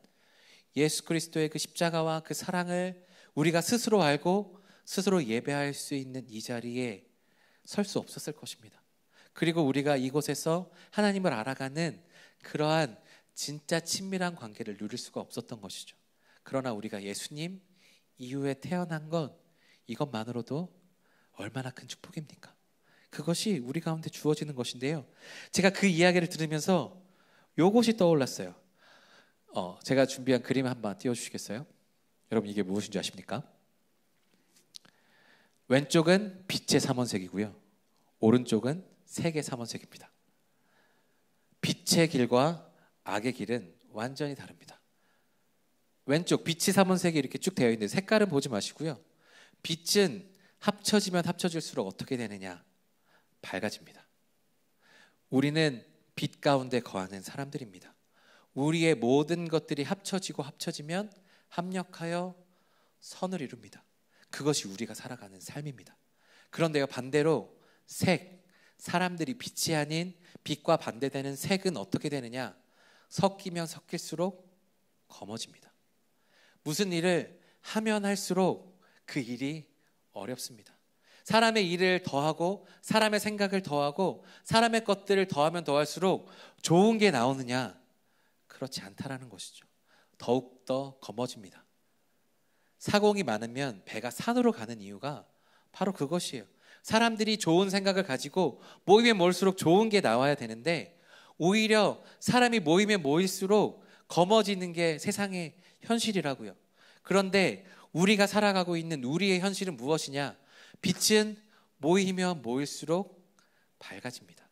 Speaker 1: 예수 그리스도의 그 십자가와 그 사랑을 우리가 스스로 알고 스스로 예배할 수 있는 이 자리에 설 수 없었을 것입니다. 그리고 우리가 이곳에서 하나님을 알아가는 그러한 진짜 친밀한 관계를 누릴 수가 없었던 것이죠. 그러나 우리가 예수님 이후에 태어난 것, 이것만으로도 얼마나 큰 축복입니까? 그것이 우리 가운데 주어지는 것인데요. 제가 그 이야기를 들으면서 요것이 떠올랐어요. 제가 준비한 그림 한번 띄워주시겠어요? 여러분, 이게 무엇인지 아십니까? 왼쪽은 빛의 삼원색이고요, 오른쪽은 색의 삼원색입니다. 빛의 길과 악의 길은 완전히 다릅니다. 왼쪽 빛이 삼원색이 이렇게 쭉 되어 있는데 색깔은 보지 마시고요. 빛은 합쳐지면 합쳐질수록 어떻게 되느냐? 밝아집니다. 우리는 빛 가운데 거하는 사람들입니다. 우리의 모든 것들이 합쳐지고 합쳐지면 합력하여 선을 이룹니다. 그것이 우리가 살아가는 삶입니다. 그런데요, 반대로 색, 사람들이 빛이 아닌 빛과 반대되는 색은 어떻게 되느냐? 섞이면 섞일수록 검어집니다. 무슨 일을 하면 할수록 그 일이 어렵습니다. 사람의 일을 더하고 사람의 생각을 더하고 사람의 것들을 더하면 더할수록 좋은 게 나오느냐? 그렇지 않다라는 것이죠. 더욱더 검어집니다. 사공이 많으면 배가 산으로 가는 이유가 바로 그것이에요. 사람들이 좋은 생각을 가지고 모이면 모일수록 좋은 게 나와야 되는데 오히려 사람이 모이면 모일수록 검어지는 게 세상의 현실이라고요. 그런데 우리가 살아가고 있는 우리의 현실은 무엇이냐? 빛은 모이면 모일수록 밝아집니다.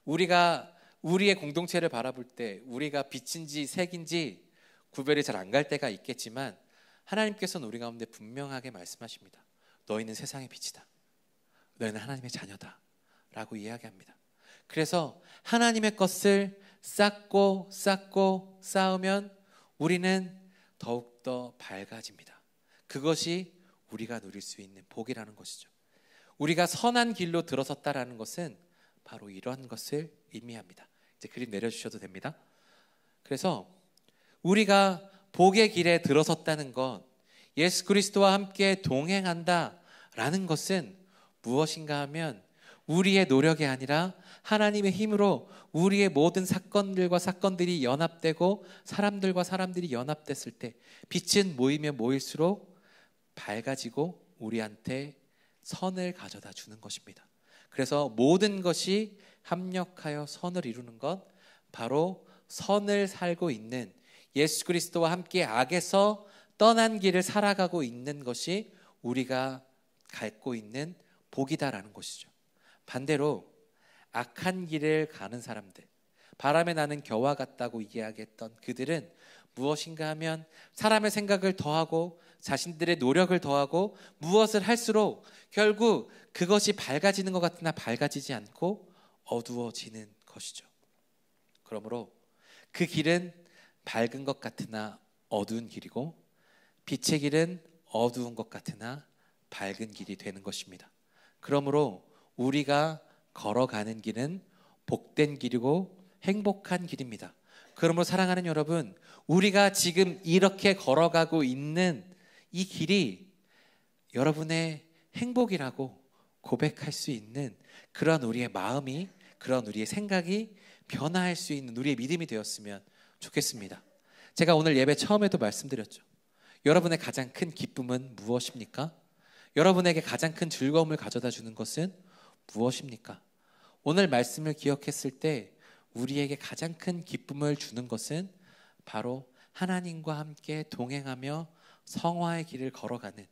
Speaker 1: 우리가 우리의 공동체를 바라볼 때 우리가 빛인지 색인지 구별이 잘 안 갈 때가 있겠지만 하나님께서는 우리 가운데 분명하게 말씀하십니다. 너희는 세상의 빛이다. 너희는 하나님의 자녀다 라고 이야기합니다. 그래서 하나님의 것을 쌓고 쌓으면 우리는 더욱더 밝아집니다. 그것이 우리가 누릴 수 있는 복이라는 것이죠. 우리가 선한 길로 들어섰다라는 것은 바로 이런 것을 의미합니다. 이제 그림 내려주셔도 됩니다. 그래서 우리가 복의 길에 들어섰다는 것, 예수 그리스도와 함께 동행한다라는 것은 무엇인가 하면 우리의 노력이 아니라 하나님의 힘으로 우리의 모든 사건들이 연합되고 사람들과 사람들이 연합됐을 때 빛은 모이면 모일수록 밝아지고 우리한테 선을 가져다 주는 것입니다. 그래서 모든 것이 합력하여 선을 이루는 것, 바로 선을 살고 있는 예수 그리스도와 함께 악에서 떠난 길을 살아가고 있는 것이 우리가 갖고 있는 복이다라는 것이죠. 반대로 악한 길을 가는 사람들, 바람에 나는 겨와 같다고 이야기했던 그들은 무엇인가 하면 사람의 생각을 더하고 자신들의 노력을 더하고 무엇을 할수록 결국 그것이 밝아지는 것 같으나 밝아지지 않고 어두워지는 것이죠. 그러므로 그 길은 밝은 것 같으나 어두운 길이고 빛의 길은 어두운 것 같으나 밝은 길이 되는 것입니다. 그러므로 우리가 걸어가는 길은 복된 길이고 행복한 길입니다. 그러므로 사랑하는 여러분, 우리가 지금 이렇게 걸어가고 있는 이 길이 여러분의 행복이라고 고백할 수 있는 그런 우리의 마음이, 그런 우리의 생각이 변화할 수 있는 우리의 믿음이 되었으면 좋겠습니다. 제가 오늘 예배 처음에도 말씀드렸죠. 여러분의 가장 큰 기쁨은 무엇입니까? 여러분에게 가장 큰 즐거움을 가져다 주는 것은 무엇입니까? 오늘 말씀을 기억했을 때 우리에게 가장 큰 기쁨을 주는 것은 바로 하나님과 함께 동행하며 성화의 길을 걸어가는,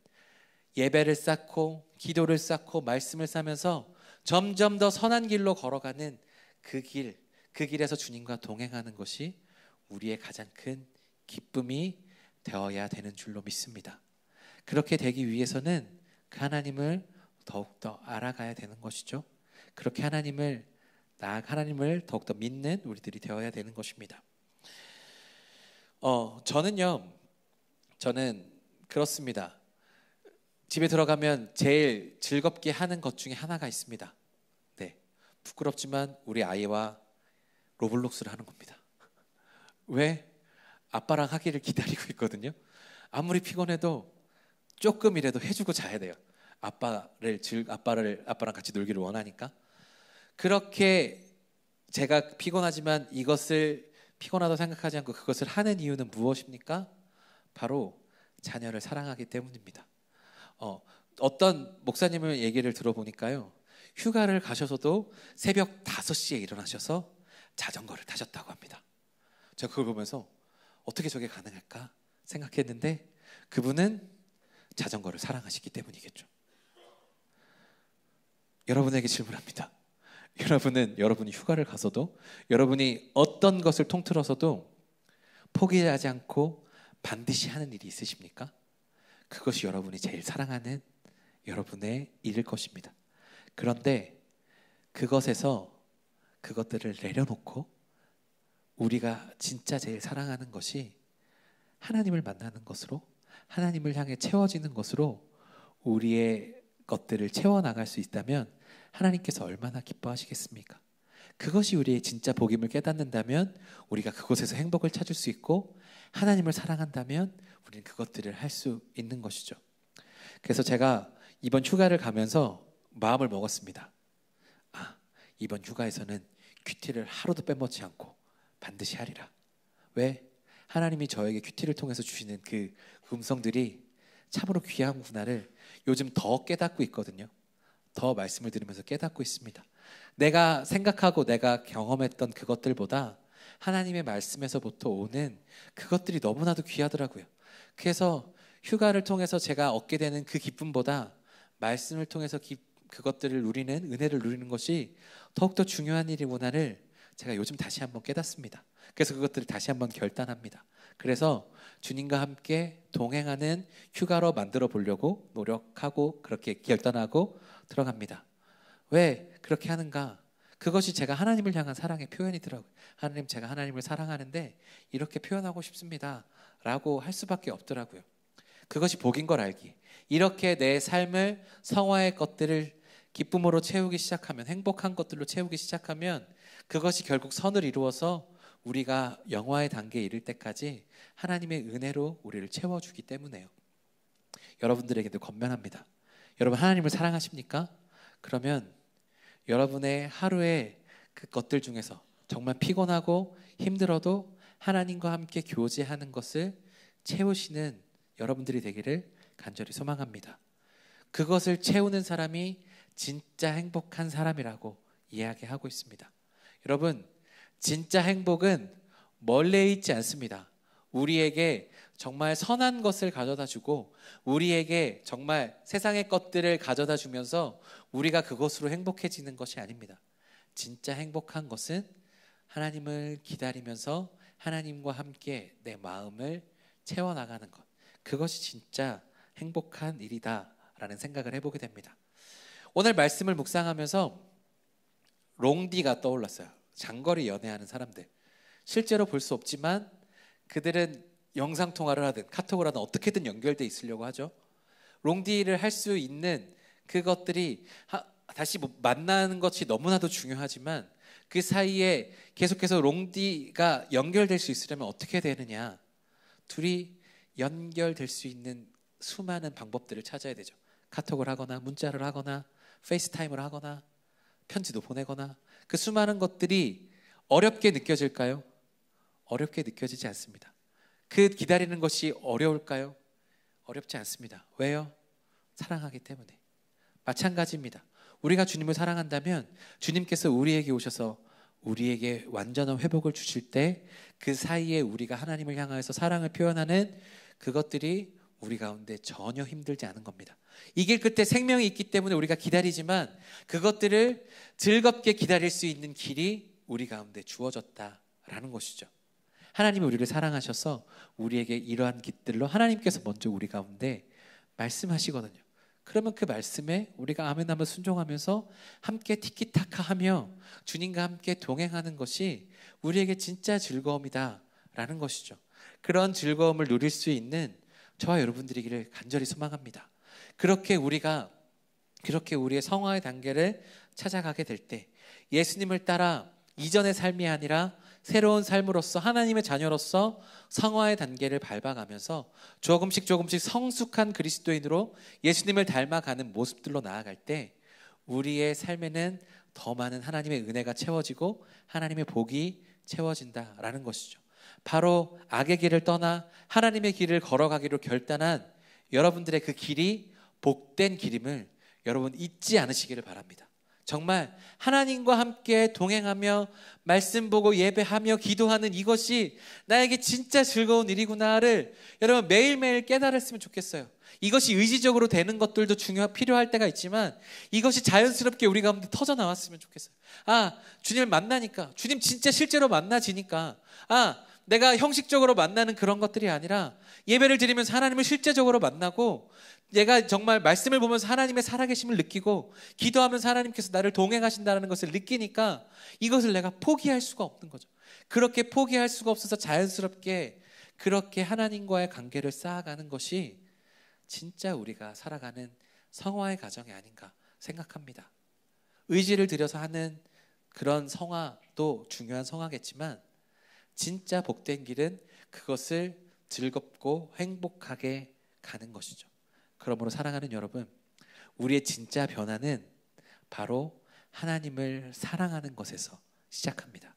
Speaker 1: 예배를 쌓고 기도를 쌓고 말씀을 쌓으면서 점점 더 선한 길로 걸어가는 그 길에서 주님과 동행하는 것이 우리의 가장 큰 기쁨이 되어야 되는 줄로 믿습니다. 그렇게 되기 위해서는 그 하나님을 더욱더 알아가야 되는 것이죠. 그렇게 하나님을 더욱더 믿는 우리들이 되어야 되는 것입니다. 저는 그렇습니다. 집에 들어가면 제일 즐겁게 하는 것 중에 하나가 있습니다. 네, 부끄럽지만 우리 아이와 로블록스를 하는 겁니다. 왜? 아빠랑 하기를 기다리고 있거든요. 아무리 피곤해도 조금이라도 해주고 자야 돼요. 아빠랑 같이 놀기를 원하니까. 그렇게 제가 피곤하지만 이것을 피곤하다고 생각하지 않고 그것을 하는 이유는 무엇입니까? 바로 자녀를 사랑하기 때문입니다. 어떤 목사님의 얘기를 들어보니까요, 휴가를 가셔서도 새벽 5시에 일어나셔서 자전거를 타셨다고 합니다. 제가 그걸 보면서 어떻게 저게 가능할까 생각했는데 그분은 자전거를 사랑하시기 때문이겠죠. 여러분에게 질문합니다. 여러분이 휴가를 가서도, 여러분이 어떤 것을 통틀어서도 포기하지 않고 반드시 하는 일이 있으십니까? 그것이 여러분이 제일 사랑하는 여러분의 일일 것입니다. 그런데 그것들을 내려놓고 우리가 진짜 제일 사랑하는 것이 하나님을 만나는 것으로, 하나님을 향해 채워지는 것으로 우리의 것들을 채워나갈 수 있다면 하나님께서 얼마나 기뻐하시겠습니까? 그것이 우리의 진짜 복임을 깨닫는다면 우리가 그곳에서 행복을 찾을 수 있고, 하나님을 사랑한다면 우리는 그것들을 할 수 있는 것이죠. 그래서 제가 이번 휴가를 가면서 마음을 먹었습니다. 이번 휴가에서는 큐티를 하루도 빼먹지 않고 반드시 하리라. 왜? 하나님이 저에게 큐티를 통해서 주시는 그 음성들이 참으로 귀한구나를 요즘 더 깨닫고 있거든요. 더 말씀을 들으면서 깨닫고 있습니다. 내가 생각하고 내가 경험했던 그것들보다 하나님의 말씀에서부터 오는 그것들이 너무나도 귀하더라고요. 그래서 휴가를 통해서 제가 얻게 되는 그 기쁨보다 말씀을 통해서 그것들을 누리는, 은혜를 누리는 것이 더욱더 중요한 일이구나를 제가 요즘 다시 한번 깨닫습니다. 그래서 그것들을 다시 한번 결단합니다. 그래서 주님과 함께 동행하는 휴가로 만들어 보려고 노력하고 그렇게 결단하고 들어갑니다. 왜 그렇게 하는가? 그것이 제가 하나님을 향한 사랑의 표현이더라고요. 하나님, 제가 하나님을 사랑하는데 이렇게 표현하고 싶습니다 라고 할 수밖에 없더라고요. 그것이 복인 걸 알기. 이렇게 내 삶을 성화의 것들을 기쁨으로 채우기 시작하면, 행복한 것들로 채우기 시작하면 그것이 결국 선을 이루어서 우리가 영화의 단계에 이를 때까지 하나님의 은혜로 우리를 채워주기 때문에요. 여러분들에게도 권면합니다. 여러분, 하나님을 사랑하십니까? 그러면 여러분의 하루의 그 것들 중에서 정말 피곤하고 힘들어도 하나님과 함께 교제하는 것을 채우시는 여러분들이 되기를 간절히 소망합니다. 그것을 채우는 사람이 진짜 행복한 사람이라고 이야기하고 있습니다. 여러분, 진짜 행복은 멀리 있지 않습니다. 우리에게 정말 선한 것을 가져다 주고 우리에게 정말 세상의 것들을 가져다 주면서 우리가 그것으로 행복해지는 것이 아닙니다. 진짜 행복한 것은 하나님을 기다리면서 하나님과 함께 내 마음을 채워나가는 것, 그것이 진짜 행복한 일이다라는 생각을 해보게 됩니다. 오늘 말씀을 묵상하면서 롱디가 떠올랐어요. 장거리 연애하는 사람들, 실제로 볼 수 없지만 그들은 영상통화를 하든 카톡을 하든 어떻게든 연결돼 있으려고 하죠. 롱디를 할 수 있는 그것들이 다시 만나는 것이 너무나도 중요하지만 그 사이에 계속해서 롱디가 연결될 수 있으려면 어떻게 되느냐, 둘이 연결될 수 있는 수많은 방법들을 찾아야 되죠. 카톡을 하거나 문자를 하거나 페이스타임을 하거나 편지도 보내거나, 그 수많은 것들이 어렵게 느껴질까요? 어렵게 느껴지지 않습니다. 그 기다리는 것이 어려울까요? 어렵지 않습니다. 왜요? 사랑하기 때문에. 마찬가지입니다. 우리가 주님을 사랑한다면 주님께서 우리에게 오셔서 우리에게 완전한 회복을 주실 때 그 사이에 우리가 하나님을 향하여서 사랑을 표현하는 그것들이 우리 가운데 전혀 힘들지 않은 겁니다. 이 길 끝에 생명이 있기 때문에 우리가 기다리지만 그것들을 즐겁게 기다릴 수 있는 길이 우리 가운데 주어졌다라는 것이죠. 하나님이 우리를 사랑하셔서 우리에게 이러한 길들로 하나님께서 먼저 우리 가운데 말씀하시거든요. 그러면 그 말씀에 우리가 아멘 하며 순종하면서 함께 티키타카하며 주님과 함께 동행하는 것이 우리에게 진짜 즐거움이다라는 것이죠. 그런 즐거움을 누릴 수 있는 저와 여러분들이기를 간절히 소망합니다. 그렇게 우리의 성화의 단계를 찾아가게 될 때 예수님을 따라 이전의 삶이 아니라 새로운 삶으로서 하나님의 자녀로서 성화의 단계를 밟아가면서 조금씩 성숙한 그리스도인으로 예수님을 닮아가는 모습들로 나아갈 때 우리의 삶에는 더 많은 하나님의 은혜가 채워지고 하나님의 복이 채워진다라는 것이죠. 바로 악의 길을 떠나 하나님의 길을 걸어가기로 결단한 여러분들의 그 길이 복된 길임을 여러분 잊지 않으시기를 바랍니다. 정말 하나님과 함께 동행하며 말씀 보고 예배하며 기도하는 이것이 나에게 진짜 즐거운 일이구나를 여러분 매일매일 깨달았으면 좋겠어요. 이것이 의지적으로 되는 것들도 필요할 때가 있지만 이것이 자연스럽게 우리 가운데 터져 나왔으면 좋겠어요. 주님을 만나니까, 주님 진짜 실제로 만나지니까, 내가 형식적으로 만나는 그런 것들이 아니라 예배를 드리면서 하나님을 실제적으로 만나고 내가 정말 말씀을 보면서 하나님의 살아계심을 느끼고 기도하면서 하나님께서 나를 동행하신다는 것을 느끼니까 이것을 내가 포기할 수가 없는 거죠. 그렇게 포기할 수가 없어서 자연스럽게 그렇게 하나님과의 관계를 쌓아가는 것이 진짜 우리가 살아가는 성화의 과정이 아닌가 생각합니다. 의지를 들여서 하는 그런 성화도 중요한 성화겠지만 진짜 복된 길은 그것을 즐겁고 행복하게 가는 것이죠. 그러므로 사랑하는 여러분, 우리의 진짜 변화는 바로 하나님을 사랑하는 것에서 시작합니다.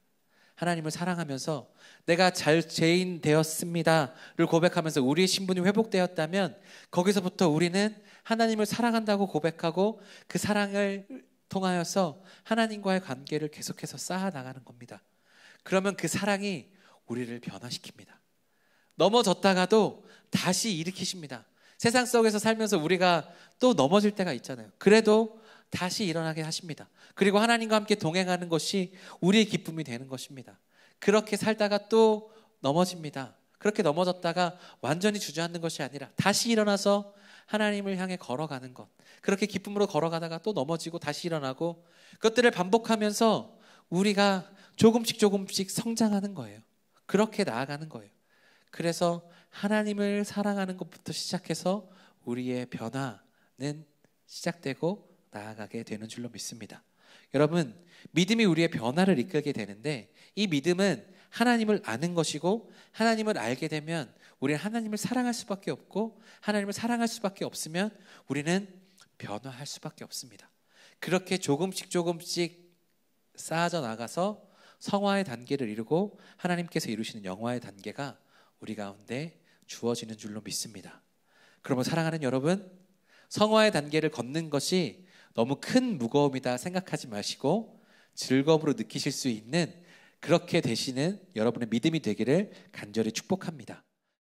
Speaker 1: 하나님을 사랑하면서 내가 죄인 되었습니다를 고백하면서 우리의 신분이 회복되었다면 거기서부터 우리는 하나님을 사랑한다고 고백하고 그 사랑을 통하여서 하나님과의 관계를 계속해서 쌓아나가는 겁니다. 그러면 그 사랑이 우리를 변화시킵니다. 넘어졌다가도 다시 일으키십니다. 세상 속에서 살면서 우리가 또 넘어질 때가 있잖아요. 그래도 다시 일어나게 하십니다. 그리고 하나님과 함께 동행하는 것이 우리의 기쁨이 되는 것입니다. 그렇게 살다가 또 넘어집니다. 그렇게 넘어졌다가 완전히 주저앉는 것이 아니라 다시 일어나서 하나님을 향해 걸어가는 것. 그렇게 기쁨으로 걸어가다가 또 넘어지고 다시 일어나고 그것들을 반복하면서 우리가 조금씩 성장하는 거예요. 그렇게 나아가는 거예요. 그래서 하나님을 사랑하는 것부터 시작해서 우리의 변화는 시작되고 나아가게 되는 줄로 믿습니다. 여러분, 믿음이 우리의 변화를 이끌게 되는데 이 믿음은 하나님을 아는 것이고 하나님을 알게 되면 우리는 하나님을 사랑할 수밖에 없고 하나님을 사랑할 수밖에 없으면 우리는 변화할 수밖에 없습니다. 그렇게 조금씩 쌓아져 나가서 성화의 단계를 이루고 하나님께서 이루시는 영화의 단계가 우리 가운데 주어지는 줄로 믿습니다. 그러면 사랑하는 여러분, 성화의 단계를 걷는 것이 너무 큰 무거움이다 생각하지 마시고 즐거움으로 느끼실 수 있는 그렇게 되시는 여러분의 믿음이 되기를 간절히 축복합니다.